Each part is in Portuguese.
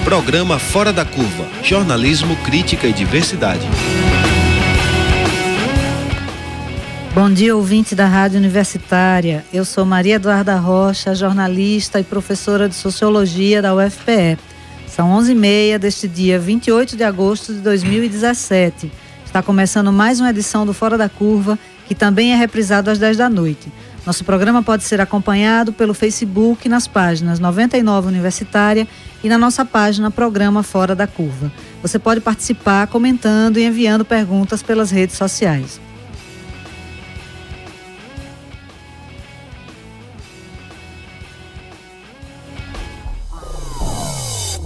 Programa Fora da Curva. Jornalismo, crítica e diversidade. Bom dia, ouvinte da Rádio Universitária. Eu sou Maria Eduarda Rocha, jornalista e professora de Sociologia da UFPE. São 11h30 deste dia 28 de agosto de 2017. Está começando mais uma edição do Fora da Curva, que também é reprisado às 10 da noite. Nosso programa pode ser acompanhado pelo Facebook nas páginas 99 Universitária e na nossa página Programa Fora da Curva. Você pode participar comentando e enviando perguntas pelas redes sociais.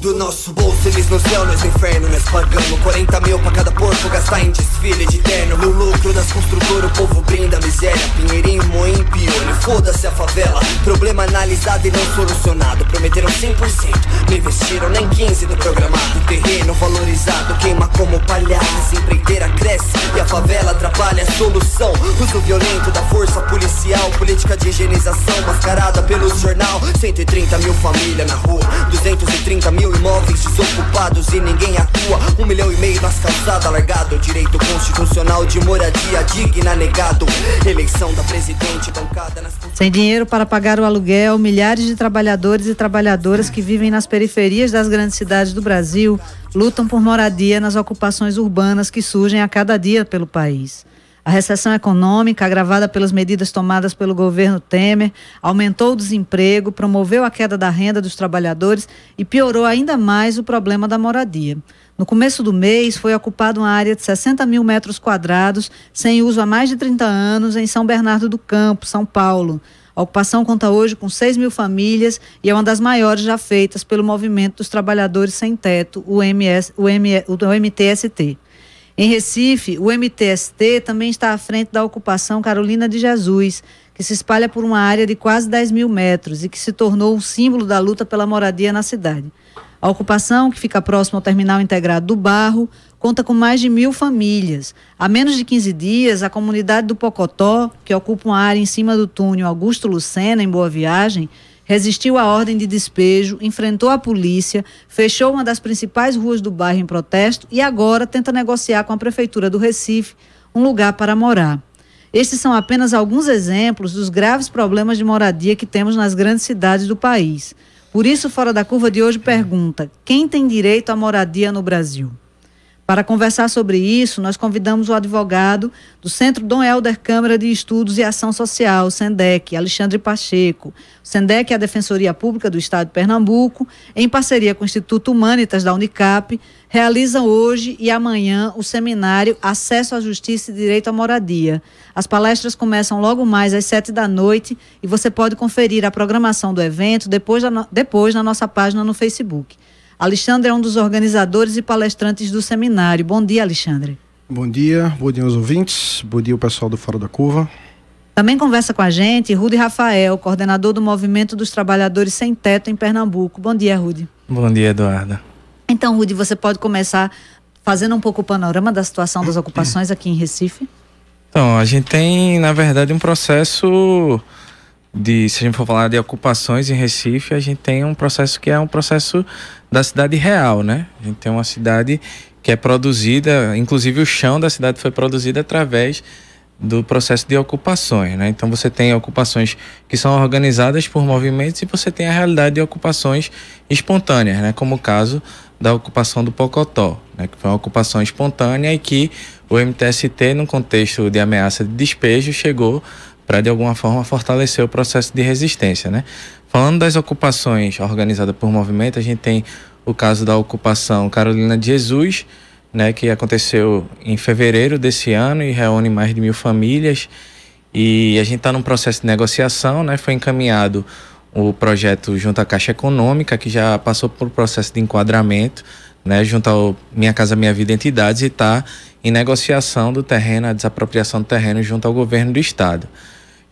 Do nosso bolso eles no céu, nós no inferno, nós pagamos 40 mil pra cada porco gastar em desfile de terno. No lucro das construtoras o povo brinda a miséria. Pinheirinho, Moinho, Piolho, foda-se a favela. Problema analisado e não solucionado. Prometeram 100%, não investiram nem 15% do programado. Terreno valorizado, queima como palhaço. Empreiteira cresce e a favela atrapalha a solução. Uso violento da força policial, política de higienização mascarada pelo jornal. 130 mil famílias na rua, 230 mil imóveis desocupados e ninguém atua. 1,5 milhão nas calçadas largado. Direito constitucional de moradia digna negado. Eleição da presidente bancada nas... Sem dinheiro para pagar o aluguel, milhares de trabalhadores e trabalhadoras que vivem nas periferias das grandes cidades do Brasil lutam por moradia nas ocupações urbanas que surgem a cada dia pelo país. A recessão econômica, agravada pelas medidas tomadas pelo governo Temer, aumentou o desemprego, promoveu a queda da renda dos trabalhadores e piorou ainda mais o problema da moradia. No começo do mês, foi ocupada uma área de 60 mil metros quadrados, sem uso há mais de 30 anos, em São Bernardo do Campo, São Paulo. A ocupação conta hoje com 6 mil famílias e é uma das maiores já feitas pelo Movimento dos Trabalhadores Sem Teto, o MTST. Em Recife, o MTST também está à frente da ocupação Carolina de Jesus, que se espalha por uma área de quase 10 mil metros e que se tornou um símbolo da luta pela moradia na cidade. A ocupação, que fica próxima ao terminal integrado do Barro, conta com mais de 1.000 famílias. Há menos de 15 dias, a comunidade do Pocotó, que ocupa uma área em cima do túnel Augusto Lucena, em Boa Viagem, resistiu à ordem de despejo, enfrentou a polícia, fechou uma das principais ruas do bairro em protesto e agora tenta negociar com a Prefeitura do Recife um lugar para morar. Estes são apenas alguns exemplos dos graves problemas de moradia que temos nas grandes cidades do país. Por isso, Fora da Curva de hoje pergunta: quem tem direito à moradia no Brasil? Para conversar sobre isso, nós convidamos o advogado do Centro Dom Helder Câmara de Estudos e Ação Social, o SENDEC, Alexandre Pacheco. O SENDEC é a Defensoria Pública do Estado de Pernambuco, em parceria com o Instituto Humanitas da Unicap, realizam hoje e amanhã o seminário Acesso à Justiça e Direito à Moradia. As palestras começam logo mais às 7 da noite e você pode conferir a programação do evento depois na nossa página no Facebook. Alexandre é um dos organizadores e palestrantes do seminário. Bom dia, Alexandre. Bom dia aos ouvintes, bom dia ao pessoal do Fora da Curva. Também conversa com a gente Rudy Rafael, coordenador do Movimento dos Trabalhadores Sem Teto em Pernambuco. Bom dia, Rudy. Bom dia, Eduarda. Então, Rudy, você pode começar fazendo um pouco o panorama da situação das ocupações aqui em Recife? Então, a gente tem, na verdade, um processo se a gente for falar de ocupações em Recife, a gente tem um processo que é um processo da cidade real, né? A gente tem uma cidade que é produzida, inclusive o chão da cidade foi produzido através do processo de ocupações, né? Então você tem ocupações que são organizadas por movimentos e você tem a realidade de ocupações espontâneas, né? Como o caso da ocupação do Pocotó, né? Que foi uma ocupação espontânea e que o MTST, num contexto de ameaça de despejo, chegou para de alguma forma fortalecer o processo de resistência, né? Falando das ocupações organizadas por movimento, a gente tem o caso da ocupação Carolina de Jesus, né, que aconteceu em fevereiro desse ano e reúne mais de 1.000 famílias, e a gente está num processo de negociação, né? Foi encaminhado o projeto junto à Caixa Econômica, que já passou por processo de enquadramento, né, junto ao Minha Casa Minha Vida Entidades, e está em negociação do terreno, a desapropriação do terreno junto ao governo do estado.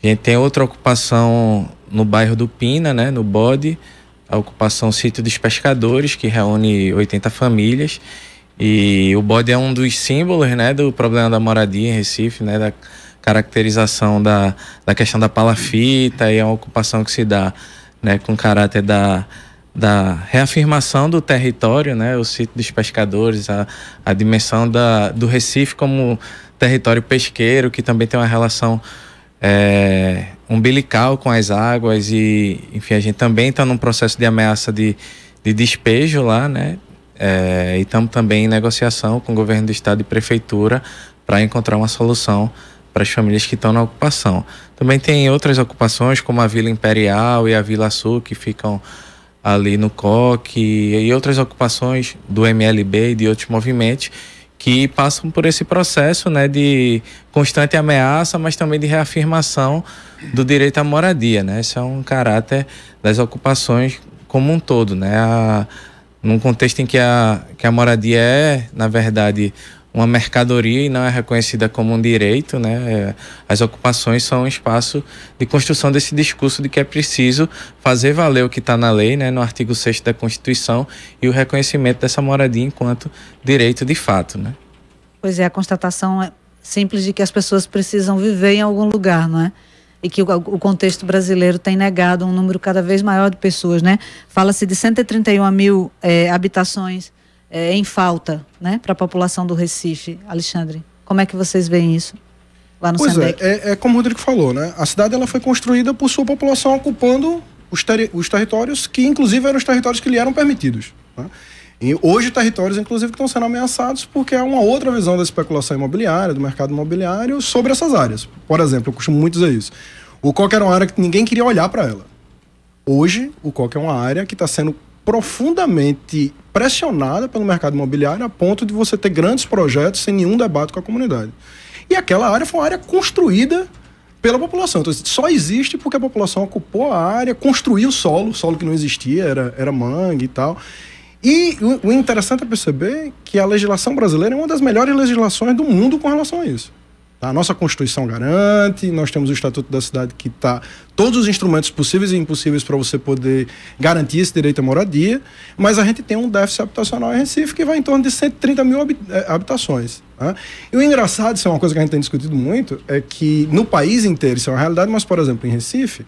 A gente tem outra ocupação no bairro do Pina, né, no Bode, a ocupação Sítio dos Pescadores, que reúne 80 famílias. E o Bode é um dos símbolos, né, do problema da moradia em Recife, né, da caracterização da questão da palafita, e é uma ocupação que se dá, né, com caráter da da reafirmação do território, né? O sítio dos pescadores, a dimensão do Recife como território pesqueiro, que também tem uma relação umbilical com as águas e, enfim, a gente também está num processo de ameaça de despejo lá, né? E estamos também em negociação com o governo do estado e prefeitura para encontrar uma solução para as famílias que estão na ocupação. Também tem outras ocupações, como a Vila Imperial e a Vila Sul, que ficam ali no Coque, e outras ocupações do MLB e de outros movimentos que passam por esse processo, né, de constante ameaça, mas também de reafirmação do direito à moradia, né? Esse é um caráter das ocupações como um todo, né? Num contexto em que a moradia é, na verdade, uma mercadoria e não é reconhecida como um direito, né? As ocupações são um espaço de construção desse discurso de que é preciso fazer valer o que está na lei, né? No artigo 6º da Constituição, e o reconhecimento dessa moradia enquanto direito de fato, né? Pois é, a constatação simples de que as pessoas precisam viver em algum lugar, não é? E que o contexto brasileiro tem negado um número cada vez maior de pessoas, né? Fala-se de 131 mil habitações em falta, né, para a população do Recife. Alexandre, como é que vocês veem isso lá no SENDEC? É como o Rodrigo falou, né? A cidade ela foi construída por sua população ocupando os territórios que, inclusive, eram os territórios que lhe eram permitidos, né? E hoje, territórios, inclusive, que estão sendo ameaçados porque há uma outra visão da especulação imobiliária, do mercado imobiliário, sobre essas áreas. Por exemplo, eu costumo muito dizer isso. O Coque era uma área que ninguém queria olhar para ela. Hoje, o Coque é uma área que está sendo profundamente pressionada pelo mercado imobiliário a ponto de você ter grandes projetos sem nenhum debate com a comunidade. E aquela área foi uma área construída pela população. Então, só existe porque a população ocupou a área, construiu o solo que não existia, era mangue e tal. E o interessante é perceber que a legislação brasileira é uma das melhores legislações do mundo com relação a isso. A nossa Constituição garante, nós temos o Estatuto da Cidade que está todos os instrumentos possíveis e impossíveis para você poder garantir esse direito à moradia, mas a gente tem um déficit habitacional em Recife que vai em torno de 130 mil habitações. Né? E o engraçado, isso é uma coisa que a gente tem discutido muito, é que no país inteiro isso é uma realidade, mas, por exemplo, em Recife,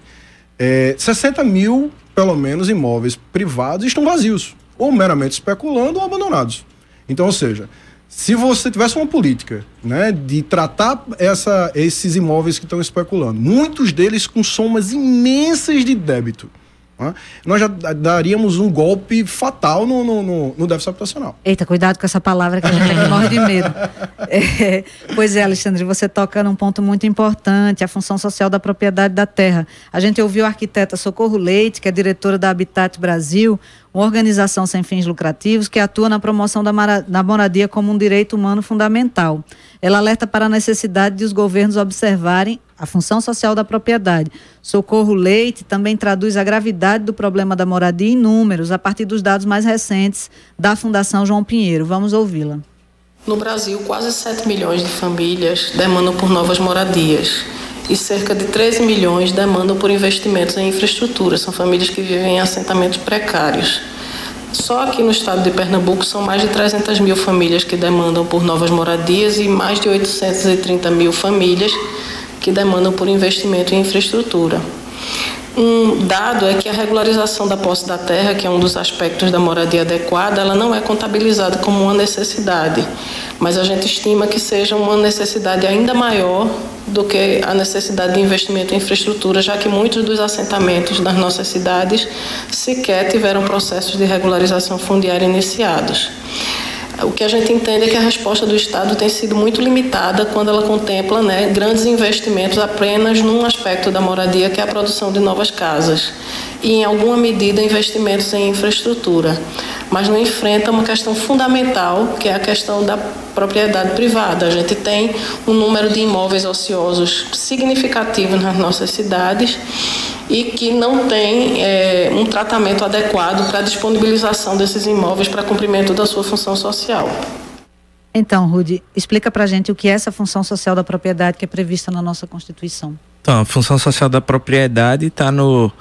60 mil, pelo menos, imóveis privados estão vazios, ou meramente especulando ou abandonados. Então, ou seja, se você tivesse uma política, né, de tratar esses imóveis que estão especulando, muitos deles com somas imensas de débito, né, nós já daríamos um golpe fatal no déficit habitacional. Eita, cuidado com essa palavra que a gente aqui morre de medo. Pois é, Alexandre, você toca num ponto muito importante, a função social da propriedade da terra. A gente ouviu a arquiteta Socorro Leite, que é diretora da Habitat Brasil, uma organização sem fins lucrativos que atua na promoção da moradia como um direito humano fundamental. Ela alerta para a necessidade de os governos observarem a função social da propriedade. Socorro Leite também traduz a gravidade do problema da moradia em números, a partir dos dados mais recentes da Fundação João Pinheiro. Vamos ouvi-la. No Brasil, quase 7 milhões de famílias demandam por novas moradias e cerca de 13 milhões demandam por investimentos em infraestrutura. São famílias que vivem em assentamentos precários. Só aqui no estado de Pernambuco são mais de 300 mil famílias que demandam por novas moradias e mais de 830 mil famílias que demandam por investimento em infraestrutura. Um dado é que a regularização da posse da terra, que é um dos aspectos da moradia adequada, ela não é contabilizada como uma necessidade, mas a gente estima que seja uma necessidade ainda maior do que a necessidade de investimento em infraestrutura, já que muitos dos assentamentos das nossas cidades sequer tiveram processos de regularização fundiária iniciados. O que a gente entende é que a resposta do Estado tem sido muito limitada quando ela contempla, né, grandes investimentos apenas num aspecto da moradia, que é a produção de novas casas, e em alguma medida investimentos em infraestrutura, mas não enfrenta uma questão fundamental, que é a questão da propriedade privada. A gente tem um número de imóveis ociosos significativo nas nossas cidades e que não tem um tratamento adequado para a disponibilização desses imóveis para cumprimento da sua função social. Então, Rudy, explica para a gente o que é essa função social da propriedade que é prevista na nossa Constituição. Então, a função social da propriedade está no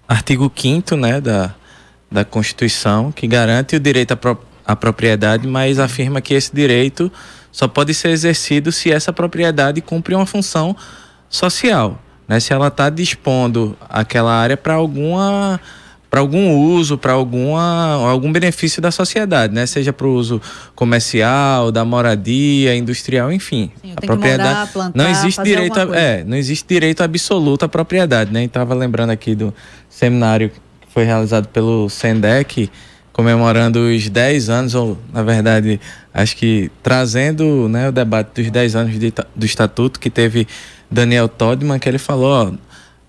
artigo 5º, né, da Constituição, que garante o direito à propriedade, mas afirma que esse direito só pode ser exercido se essa propriedade cumpre uma função social. Se ela está dispondo aquela área para algum uso, para algum benefício da sociedade, né? Seja para o uso comercial, da moradia, industrial, enfim. Sim, a propriedade morar, plantar, não existe direito não existe direito absoluto à propriedade, né? Estava lembrando aqui do seminário que foi realizado pelo SENDEC, comemorando os 10 anos, ou na verdade, acho que trazendo, né, o debate dos 10 anos do Estatuto, que teve Daniel Todman, que ele falou,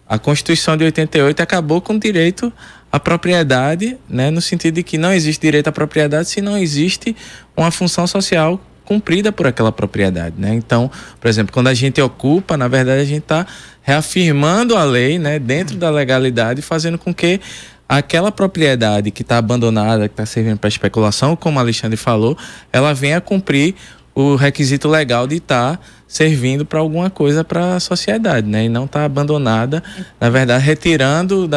a Constituição de 88 acabou com o direito à propriedade, né, no sentido de que não existe direito à propriedade se não existe uma função social cumprida por aquela propriedade, né? Então, por exemplo, quando a gente ocupa, na verdade a gente está reafirmando a lei, né, dentro da legalidade, fazendo com que aquela propriedade que está abandonada, que está servindo para especulação, como o Alexandre falou, ela venha cumprir o requisito legal de estar servindo para alguma coisa para a sociedade, né? E não estar abandonada, na verdade, retirando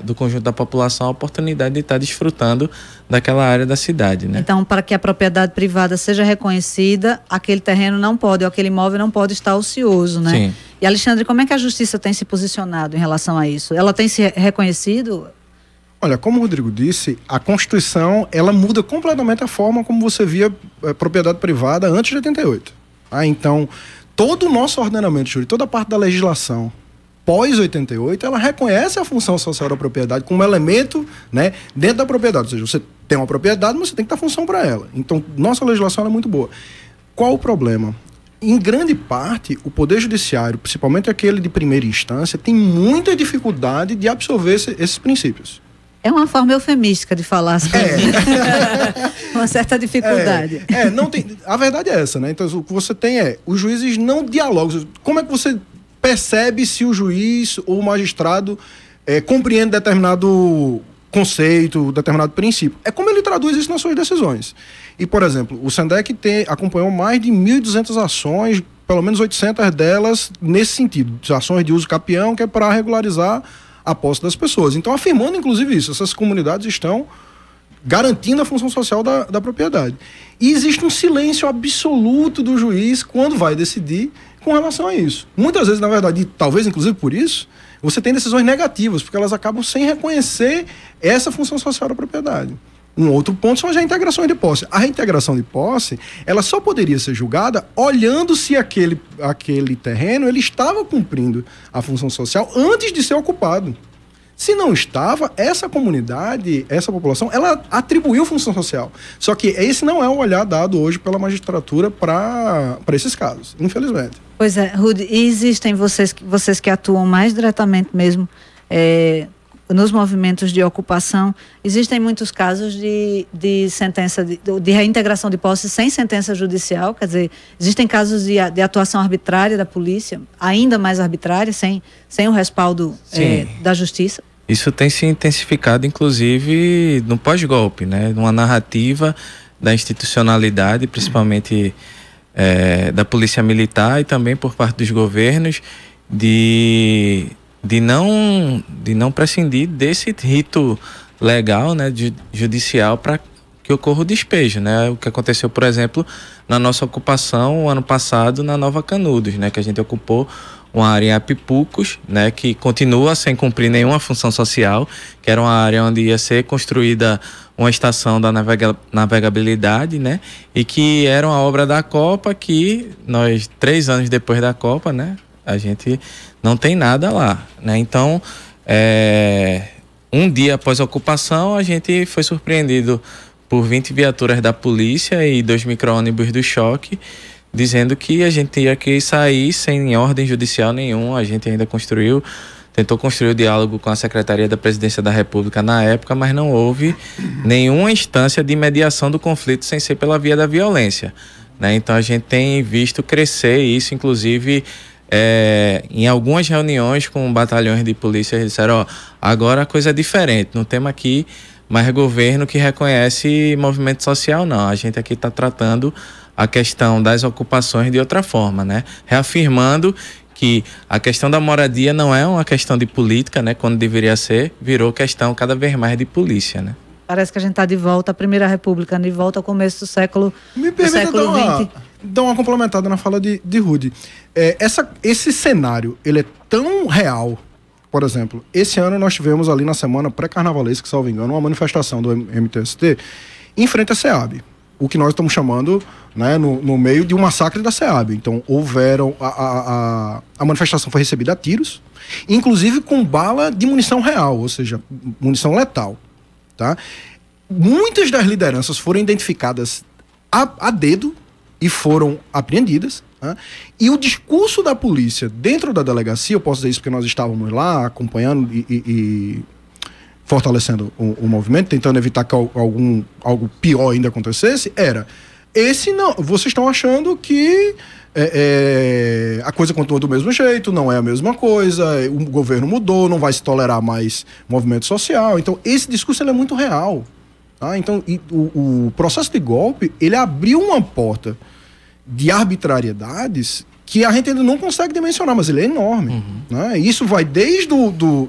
do conjunto da população a oportunidade de estar desfrutando daquela área da cidade, né? Então, para que a propriedade privada seja reconhecida, aquele terreno não pode, ou aquele imóvel não pode estar ocioso, né? Sim. E, Alexandre, como é que a Justiça tem se posicionado em relação a isso? Ela tem se reconhecido? Olha, como o Rodrigo disse, a Constituição, ela muda completamente a forma como você via propriedade privada antes de 88. Então, todo o nosso ordenamento jurídico, toda a parte da legislação pós-88, ela reconhece a função social da propriedade como elemento, né, dentro da propriedade. Ou seja, você tem uma propriedade, mas você tem que dar função para ela. Então, nossa legislação é muito boa. Qual o problema? Em grande parte, o Poder Judiciário, principalmente aquele de primeira instância, tem muita dificuldade de absorver esses princípios. É uma forma eufemística de falar as coisas. Uma certa dificuldade. Não tem, a verdade é essa, né? Então, o que você tem os juízes não dialogam. Como é que você percebe se o juiz ou o magistrado compreende determinado conceito, determinado princípio? É como ele traduz isso nas suas decisões. E, por exemplo, o SENDEC acompanhou mais de 1.200 ações, pelo menos 800 delas nesse sentido, ações de uso capião, que é para regularizar a posse das pessoas. Então, afirmando, inclusive, isso, essas comunidades estão garantindo a função social da propriedade. E existe um silêncio absoluto do juiz quando vai decidir com relação a isso. Muitas vezes, na verdade, e talvez inclusive por isso, você tem decisões negativas, porque elas acabam sem reconhecer essa função social da propriedade. Um outro ponto são as reintegrações de posse. A reintegração de posse, ela só poderia ser julgada olhando se aquele terreno ele estava cumprindo a função social antes de ser ocupado. Se não estava, essa comunidade, essa população, ela atribuiu função social. Só que esse não é o olhar dado hoje pela magistratura para esses casos, infelizmente. Pois é, Rudy, e existem vocês que atuam mais diretamente mesmo nos movimentos de ocupação, existem muitos casos de sentença, de reintegração de posse sem sentença judicial, quer dizer, existem casos de atuação arbitrária da polícia, ainda mais arbitrária, sem o respaldo da justiça. Isso tem se intensificado, inclusive, no pós-golpe, né? Numa narrativa da institucionalidade, principalmente da polícia militar e também por parte dos governos, de não prescindir desse rito legal, né, judicial, para que ocorra o despejo, né? O que aconteceu, por exemplo, na nossa ocupação o ano passado na Nova Canudos, né, que a gente ocupou uma área em Apipucos, né, que continua sem cumprir nenhuma função social, que era uma área onde ia ser construída uma estação da navegabilidade, né, e que era uma obra da Copa que nós, 3 anos depois da Copa, né, a gente não tem nada lá, né? Então, um dia após a ocupação, a gente foi surpreendido por 20 viaturas da polícia e 2 micro-ônibus do choque, dizendo que a gente ia que sair sem ordem judicial nenhuma. A gente ainda tentou construir o diálogo com a Secretaria da Presidência da República na época, mas não houve nenhuma instância de mediação do conflito sem ser pela via da violência, né? Então, a gente tem visto crescer isso, inclusive em algumas reuniões com batalhões de polícia. Eles disseram, agora a coisa é diferente, não temos aqui mais governo que reconhece movimento social, não, a gente aqui está tratando a questão das ocupações de outra forma, né? Reafirmando que a questão da moradia não é uma questão de política, né? Quando deveria ser, virou questão cada vez mais de polícia, né? Parece que a gente está de volta à Primeira República, de volta ao começo do século XX. Me permita dar uma complementada na fala de Rudy. Esse cenário, ele é tão real, por exemplo, esse ano nós tivemos ali na semana pré-carnavalesca, salvo engano, uma manifestação do MTST em frente à SEAB, o que nós estamos chamando, né, no meio de um massacre da SEAB. Então, a manifestação foi recebida a tiros, inclusive com bala de munição real, ou seja, munição letal. Tá? Muitas das lideranças foram identificadas a dedo e foram apreendidas. Né? E o discurso da polícia dentro da delegacia, eu posso dizer isso porque nós estávamos lá acompanhando e fortalecendo o movimento, tentando evitar que algo pior ainda acontecesse, era: vocês estão achando que a coisa continua do mesmo jeito, não é a mesma coisa, o governo mudou, não vai se tolerar mais movimento social. Então, esse discurso ele é muito real. Tá? Então, o processo de golpe, ele abriu uma porta de arbitrariedades que a gente ainda não consegue dimensionar, mas ele é enorme. Né? Isso vai desde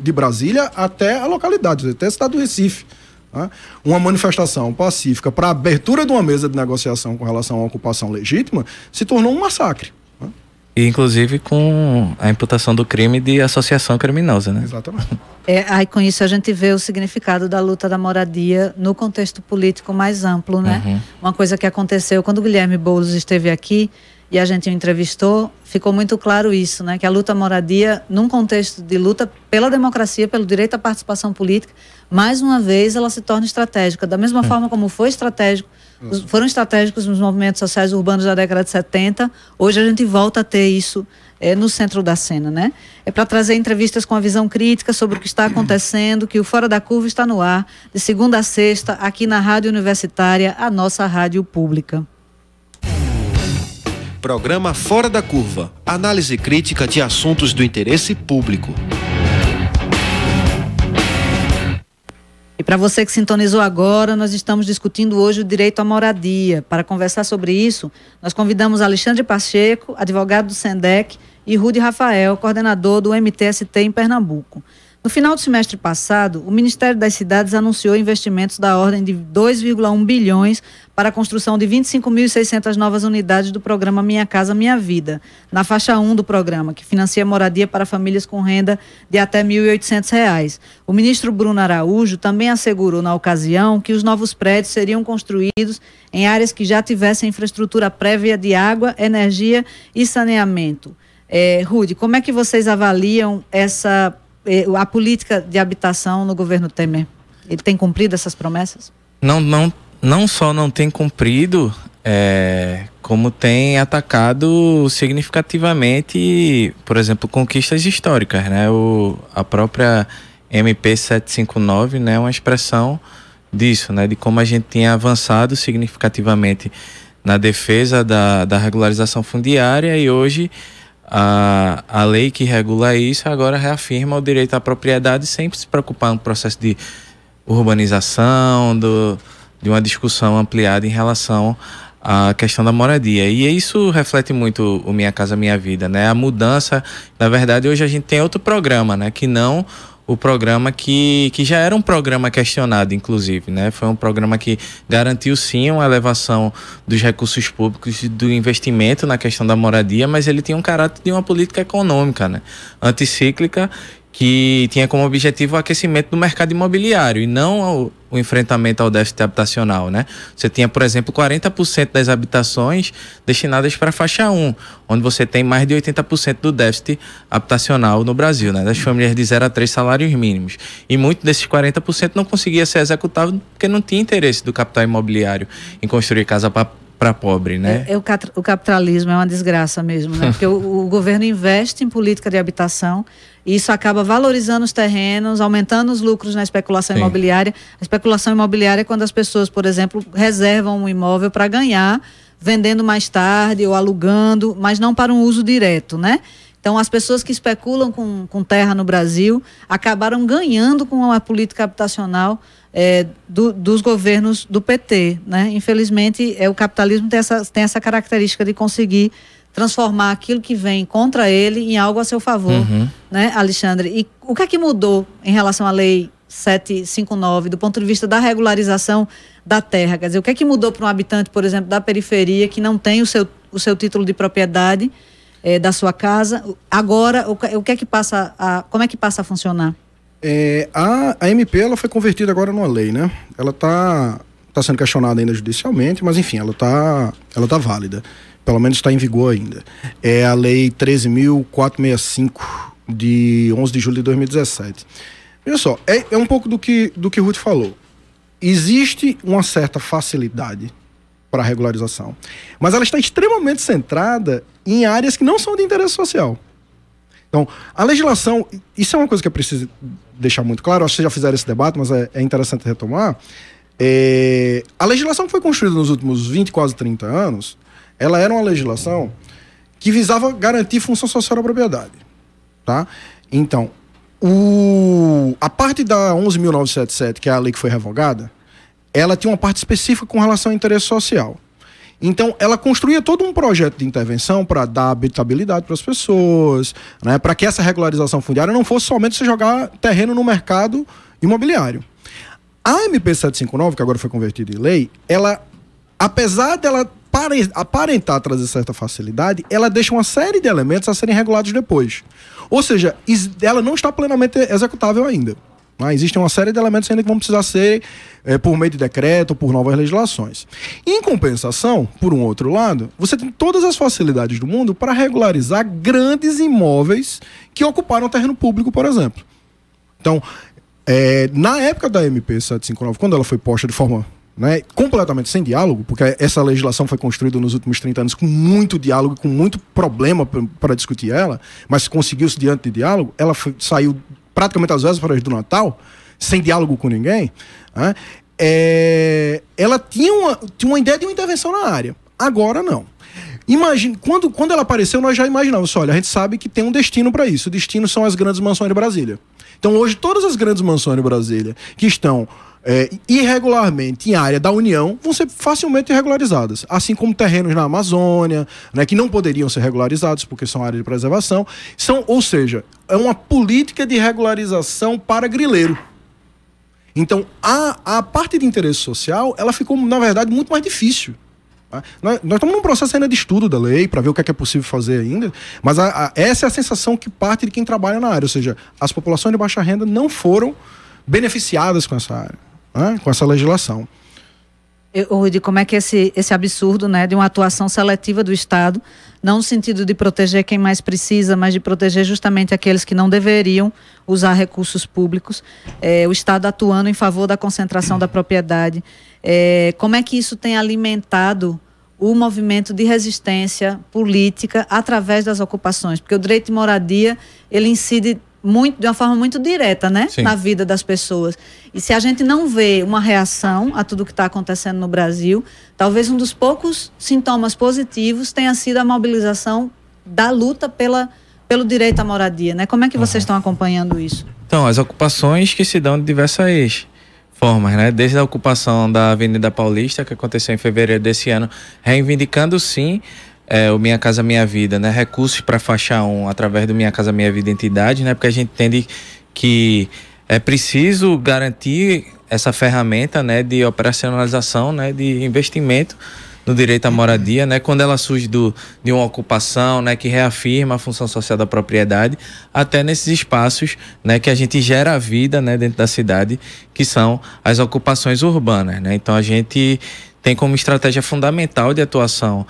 de Brasília até a localidade, até a cidade do Recife. Né? Uma manifestação pacífica para a abertura de uma mesa de negociação com relação à ocupação legítima se tornou um massacre. Né? E inclusive com a imputação do crime de associação criminosa, né? Exatamente. Aí com isso a gente vê o significado da luta da moradia no contexto político mais amplo, né? Uma coisa que aconteceu quando o Guilherme Boulos esteve aqui e a gente o entrevistou, ficou muito claro isso, né? Que a luta à moradia, num contexto de luta pela democracia, pelo direito à participação política, mais uma vez ela se torna estratégica. Da mesma forma como foram estratégicos nos movimentos sociais urbanos da década de 70, hoje a gente volta a ter isso no centro da cena, né? É para trazer entrevistas com a visão crítica sobre o que está acontecendo, que o Fora da Curva está no ar, de segunda a sexta, aqui na Rádio Universitária, a nossa rádio pública. Programa Fora da Curva. Análise crítica de assuntos do interesse público. E para você que sintonizou agora, nós estamos discutindo hoje o direito à moradia. Para conversar sobre isso, nós convidamos Alexandre Pacheco, advogado do SENDEC, e Rudy Rafael, coordenador do MTST em Pernambuco. No final do semestre passado, o Ministério das Cidades anunciou investimentos da ordem de 2,1 bilhões para a construção de 25.600 novas unidades do programa Minha Casa Minha Vida, na faixa 1 do programa, que financia moradia para famílias com renda de até R$ 1.800. O ministro Bruno Araújo também assegurou na ocasião que os novos prédios seriam construídos em áreas que já tivessem infraestrutura prévia de água, energia e saneamento. Rudy, como é que vocês avaliam a política de habitação no governo Temer? Ele tem cumprido essas promessas? Não só não tem cumprido, como tem atacado significativamente, por exemplo, conquistas históricas, né? A própria MP 759, né, é uma expressão disso, né? De como a gente tinha avançado significativamente na defesa da regularização fundiária, e hoje a lei que regula isso agora reafirma o direito à propriedade sem se preocupar no processo de urbanização, de uma discussão ampliada em relação à questão da moradia. E isso reflete muito o Minha Casa Minha Vida, né? A mudança, na verdade, hoje a gente tem outro programa, né? Que não o programa que já era um programa questionado, inclusive, né? Foi um programa que garantiu, sim, uma elevação dos recursos públicos e do investimento na questão da moradia, mas ele tinha um caráter de uma política econômica, né? Anticíclica, que tinha como objetivo o aquecimento do mercado imobiliário e não o enfrentamento ao déficit habitacional, né? Você tinha, por exemplo, 40% das habitações destinadas para a faixa 1, onde você tem mais de 80% do déficit habitacional no Brasil, né? Das famílias de 0 a 3 salários mínimos. E muito desses 40% não conseguia ser executado porque não tinha interesse do capital imobiliário em construir casa para pobre, né? O capitalismo é uma desgraça mesmo, né? Porque o governo investe em política de habitação e isso acaba valorizando os terrenos, aumentando os lucros na especulação imobiliária. A especulação imobiliária é quando as pessoas, por exemplo, reservam um imóvel para ganhar, vendendo mais tarde ou alugando, mas não para um uso direto, né? Então, as pessoas que especulam com terra no Brasil acabaram ganhando com a política habitacional dos governos do PT, né? Infelizmente, o capitalismo tem essa característica de conseguir transformar aquilo que vem contra ele em algo a seu favor, né, Alexandre? E o que é que mudou em relação à lei 759, do ponto de vista da regularização da terra? Quer dizer, o que é que mudou para um habitante, por exemplo, da periferia, que não tem o seu título de propriedade, da sua casa. Agora, o que é que passa como é que passa a funcionar? A MP ela foi convertida agora numa lei, né? Ela tá sendo questionada ainda judicialmente, mas enfim, ela tá válida. Pelo menos está em vigor ainda. É a Lei 13.465 de 11 de julho de 2017. Veja só, é um pouco do que Ruth falou. Existe uma certa facilidade para a regularização, mas ela está extremamente centrada em áreas que não são de interesse social. Então, a legislação, isso é uma coisa que eu preciso deixar muito claro, acho que vocês já fizeram esse debate, mas é interessante retomar. A legislação que foi construída nos últimos 20, quase 30 anos, ela era uma legislação que visava garantir função social à propriedade. Tá? Então, a parte da 11.977, que é a lei que foi revogada, ela tinha uma parte específica com relação ao interesse social. Então, ela construía todo um projeto de intervenção para dar habitabilidade para as pessoas, né, para que essa regularização fundiária não fosse somente você jogar terreno no mercado imobiliário. A MP 759, que agora foi convertida em lei, ela, apesar dela aparentar trazer certa facilidade, ela deixa uma série de elementos a serem regulados depois. Ou seja, ela não está plenamente executável ainda. Existe uma série de elementos ainda que vão precisar ser por meio de decreto ou por novas legislações. Em compensação, por um outro lado, você tem todas as facilidades do mundo para regularizar grandes imóveis que ocuparam terreno público, por exemplo. Então, na época da MP 759, quando ela foi posta de forma completamente sem diálogo, porque essa legislação foi construída nos últimos 30 anos com muito diálogo, com muito problema para discutir ela, mas conseguiu-se diante de diálogo, ela saiu praticamente às vésperas do Natal, sem diálogo com ninguém, né? Ela tinha uma ideia de uma intervenção na área. Agora não. Imagine, quando ela apareceu, nós já imaginávamos, olha, a gente sabe que tem um destino para isso. O destino são as grandes mansões de Brasília. Então hoje todas as grandes mansões de Brasília que estão irregularmente em área da União vão ser facilmente regularizadas, assim como terrenos na Amazônia, né, que não poderiam ser regularizados porque são área de preservação, ou seja, é uma política de regularização para grileiro. Então a parte de interesse social, ela ficou na verdade muito mais difícil. Nós estamos num processo ainda de estudo da lei para ver o que é possível fazer ainda, mas essa é a sensação que parte de quem trabalha na área, ou seja, as populações de baixa renda não foram beneficiadas com essa área, com essa legislação. Rudy, como é que esse absurdo, né, de uma atuação seletiva do Estado, não no sentido de proteger quem mais precisa, mas de proteger justamente aqueles que não deveriam usar recursos públicos, o Estado atuando em favor da concentração da propriedade, como é que isso tem alimentado o movimento de resistência política através das ocupações? Porque o direito de moradia, ele incide de uma forma muito direta, né? Na vida das pessoas. E se a gente não vê uma reação a tudo que está acontecendo no Brasil, talvez um dos poucos sintomas positivos tenha sido a mobilização da luta pelo direito à moradia, né? Como é que vocês estão acompanhando isso? Então, as ocupações que se dão de diversas formas, né? Desde a ocupação da Avenida Paulista, que aconteceu em fevereiro desse ano, reivindicando sim o Minha Casa Minha Vida, né? Recursos para faixa 1 através do Minha Casa Minha Vida Entidade, né? Porque a gente entende que é preciso garantir essa ferramenta, né, de operacionalização, né, de investimento no direito à moradia, né, quando ela surge de uma ocupação, né, que reafirma a função social da propriedade, até nesses espaços, né, que a gente gera a vida, né, dentro da cidade, que são as ocupações urbanas, né? Então a gente tem como estratégia fundamental de atuação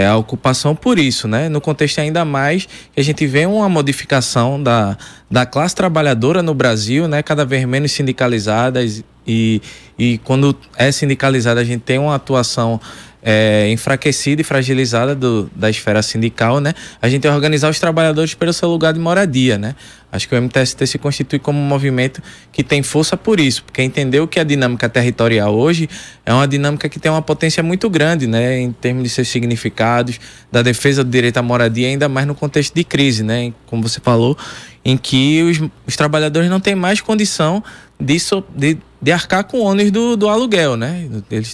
a ocupação por isso, né? No contexto ainda mais que a gente vê uma modificação da classe trabalhadora no Brasil, né? Cada vez menos sindicalizadas e quando é sindicalizada a gente tem uma atuação enfraquecida e fragilizada da esfera sindical, né? A gente tem que organizar os trabalhadores pelo seu lugar de moradia, né? Acho que o MTST se constitui como um movimento que tem força por isso, porque entendeu que a dinâmica territorial hoje é uma dinâmica que tem uma potência muito grande, né? Em termos de seus significados, da defesa do direito à moradia, ainda mais no contexto de crise, né? Como você falou, em que os trabalhadores não têm mais condição de arcar com o ônus do aluguel, né?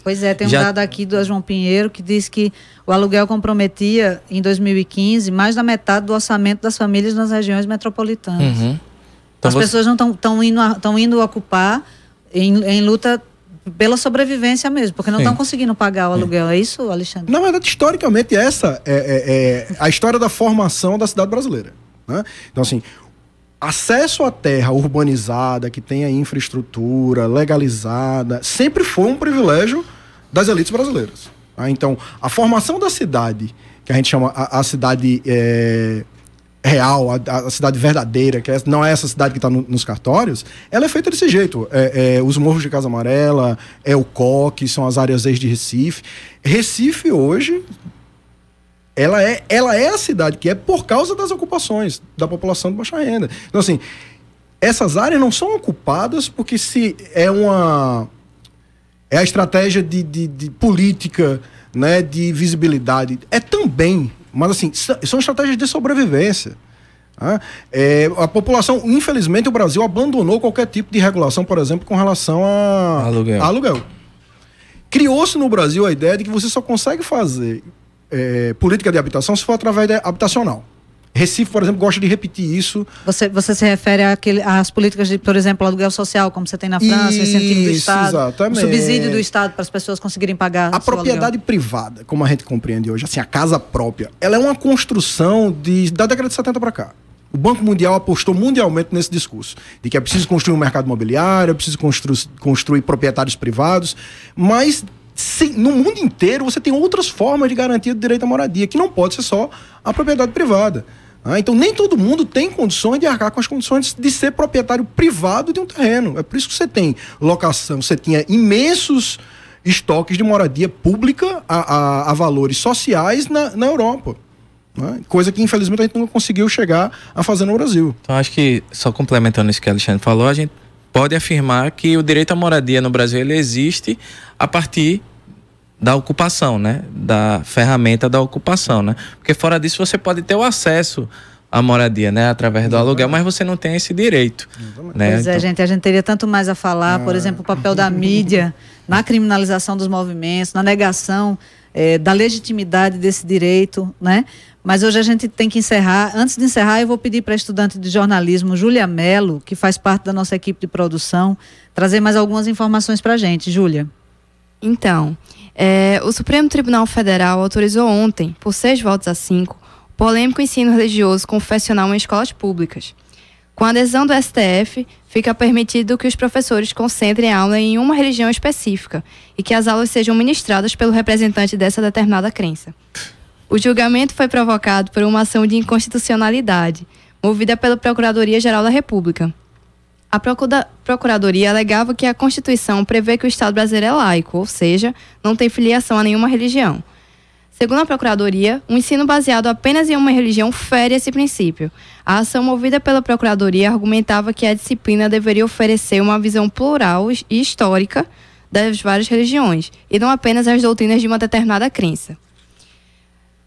Pois é, tem um dado aqui do João Pinheiro que diz que o aluguel comprometia em 2015 mais da metade do orçamento das famílias nas regiões metropolitanas. Então as pessoas não estão indo ocupar em luta Pela sobrevivência mesmo, porque não estão conseguindo pagar o aluguel. É isso, Alexandre? Na verdade, historicamente, essa é a história da formação da cidade brasileira, né? Então, assim, acesso à terra urbanizada, que tenha infraestrutura legalizada, sempre foi um privilégio das elites brasileiras. Tá? Então, a formação da cidade, que a gente chama a cidade real, a cidade verdadeira, que não é essa cidade que está nos cartórios, ela é feita desse jeito. Os morros de Casa Amarela, o Coque, são as áreas ex de Recife. Recife hoje, ela é a cidade que é por causa das ocupações da população de baixa renda. Então, assim, essas áreas não são ocupadas porque é a estratégia de política, né, de visibilidade. É também, mas assim, são estratégias de sobrevivência. Tá? A população, infelizmente, o Brasil abandonou qualquer tipo de regulação, por exemplo, com relação a aluguel. Criou-se no Brasil a ideia de que você só consegue fazer política de habitação se for através da habitacional. Recife, por exemplo, gosta de repetir isso. Você se refere às políticas de, por exemplo, aluguel social, como você tem na França, incentivo do Estado, exatamente. O subsídio do Estado para as pessoas conseguirem pagar a propriedade privada, como a gente compreende hoje, assim, a casa própria, ela é uma construção da década de 70 para cá. O Banco Mundial apostou mundialmente nesse discurso, de que é preciso construir um mercado imobiliário, é preciso construir proprietários privados, mas no mundo inteiro você tem outras formas de garantia do direito à moradia, que não pode ser só a propriedade privada. Então nem todo mundo tem condições de arcar com as condições de ser proprietário privado de um terreno. É por isso que você tem locação, você tinha imensos estoques de moradia pública a valores sociais na Europa. Coisa que infelizmente a gente não conseguiu chegar a fazer no Brasil. Então acho que, só complementando isso que a Alexandre falou, a gente pode afirmar que o direito à moradia no Brasil ele existe a partir da ocupação, né? Da ferramenta da ocupação, né? Porque fora disso você pode ter o acesso à moradia, né? Através do aluguel, mas você não tem esse direito. Né? Pois é, gente, a gente teria tanto mais a falar, por exemplo, o papel da mídia na criminalização dos movimentos, na negação da legitimidade desse direito, né? Mas hoje a gente tem que encerrar. Antes de encerrar, eu vou pedir para a estudante de jornalismo, Júlia Mello, que faz parte da nossa equipe de produção, trazer mais algumas informações para a gente. Júlia. Então, o Supremo Tribunal Federal autorizou ontem, por 6 votos a 5, o polêmico ensino religioso confessional em escolas públicas. Com a adesão do STF, fica permitido que os professores concentrem a aula em uma religião específica e que as aulas sejam ministradas pelo representante dessa determinada crença. O julgamento foi provocado por uma ação de inconstitucionalidade, movida pela Procuradoria-Geral da República. A Procuradoria alegava que a Constituição prevê que o Estado brasileiro é laico, ou seja, não tem filiação a nenhuma religião. Segundo a Procuradoria, um ensino baseado apenas em uma religião fere esse princípio. A ação movida pela Procuradoria argumentava que a disciplina deveria oferecer uma visão plural e histórica das várias religiões, e não apenas as doutrinas de uma determinada crença.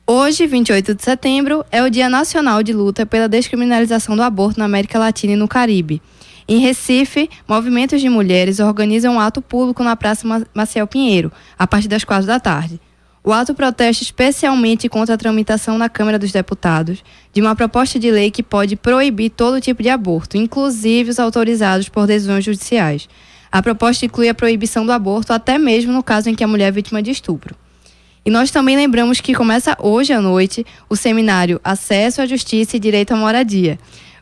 Hoje, 28 de setembro, é o Dia Nacional de Luta pela Descriminalização do Aborto na América Latina e no Caribe. Em Recife, movimentos de mulheres organizam um ato público na Praça Maciel Pinheiro, a partir das 4 da tarde. O ato protesta especialmente contra a tramitação na Câmara dos Deputados de uma proposta de lei que pode proibir todo tipo de aborto, inclusive os autorizados por decisões judiciais. A proposta inclui a proibição do aborto até mesmo no caso em que a mulher é vítima de estupro. E nós também lembramos que começa hoje à noite o seminário Acesso à Justiça e Direito à Moradia.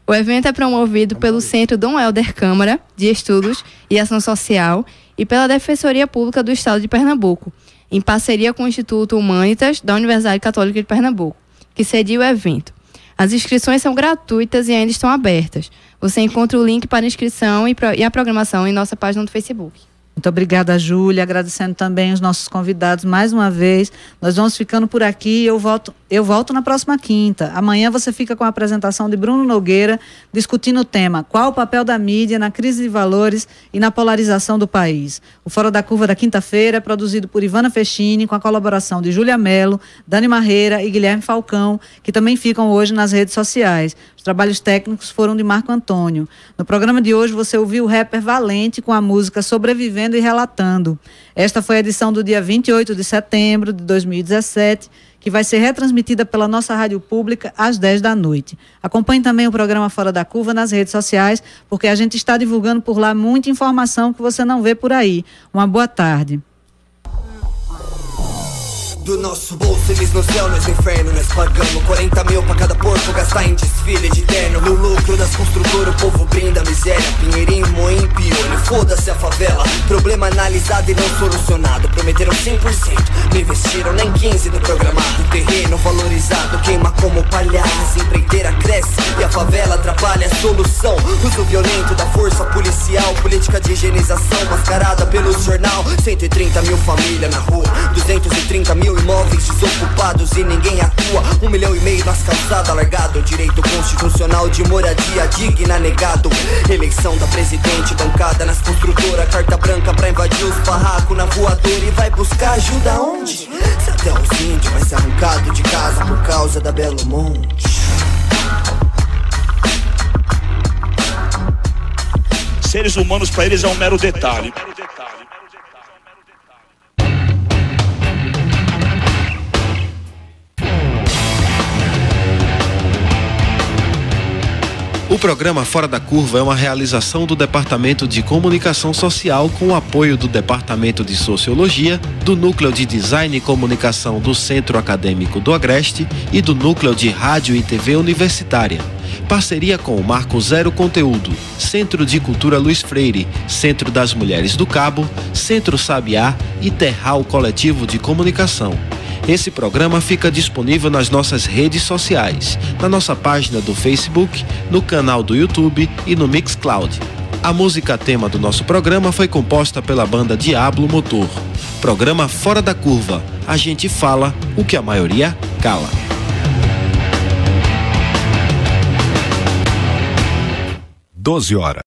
O evento é promovido pelo Centro Dom Helder Câmara de Estudos e Ação Social e pela Defensoria Pública do Estado de Pernambuco, em parceria com o Instituto Humanitas da Universidade Católica de Pernambuco, que cedia o evento. As inscrições são gratuitas e ainda estão abertas. Você encontra o link para inscrição e a programação em nossa página do Facebook. Muito obrigada, Júlia. Agradecendo também os nossos convidados mais uma vez. Nós vamos ficando por aqui. Eu volto na próxima quinta. Amanhã você fica com a apresentação de Bruno Nogueira, discutindo o tema: qual o papel da mídia na crise de valores e na polarização do país. O Fora da Curva da quinta-feira é produzido por Ivana Fechini, com a colaboração de Júlia Mello, Dani Marreira e Guilherme Falcão, que também ficam hoje nas redes sociais. Os trabalhos técnicos foram de Marco Antônio. No programa de hoje você ouviu o rapper Valente com a música Sobrevivendo e Relatando. Esta foi a edição do dia 28 de setembro de 2017, que vai ser retransmitida pela nossa rádio pública às 10 da noite. Acompanhe também o programa Fora da Curva nas redes sociais, porque a gente está divulgando por lá muita informação que você não vê por aí. Uma boa tarde. Do nosso bolso eles no céu, nós no inferno, nós pagamos 40 mil pra cada porco gastar em desfile de terno. No lucro das construtoras o povo brinda a miséria. Pinheirinho, Moinho, Piolho, foda-se a favela. Problema analisado e não solucionado. Prometeram 100%, não investiram nem 15 do programado. Terreno valorizado, queima como palhaço. Empreiteira cresce e a favela atrapalha a solução. Uso violento da força policial, política de higienização mascarada pelo jornal. 130 mil famílias na rua, 230 mil imóveis desocupados e ninguém atua. 1,5 milhão nas calçadas largado. Direito constitucional de moradia digna negado. Eleição da presidente bancada nas construtoras. Carta branca pra invadir os barracos na voadora. E vai buscar ajuda onde? Se até os índios vai ser arrancado de casa por causa da Belo Monte. Seres humanos pra eles é um mero detalhe. O programa Fora da Curva é uma realização do Departamento de Comunicação Social com o apoio do Departamento de Sociologia, do Núcleo de Design e Comunicação do Centro Acadêmico do Agreste e do Núcleo de Rádio e TV Universitária. Parceria com o Marco Zero Conteúdo, Centro de Cultura Luiz Freire, Centro das Mulheres do Cabo, Centro Sabiá e Terral Coletivo de Comunicação. Esse programa fica disponível nas nossas redes sociais, na nossa página do Facebook, no canal do YouTube e no Mixcloud. A música tema do nosso programa foi composta pela banda Diablo Motor. Programa Fora da Curva. A gente fala o que a maioria cala. 12 horas.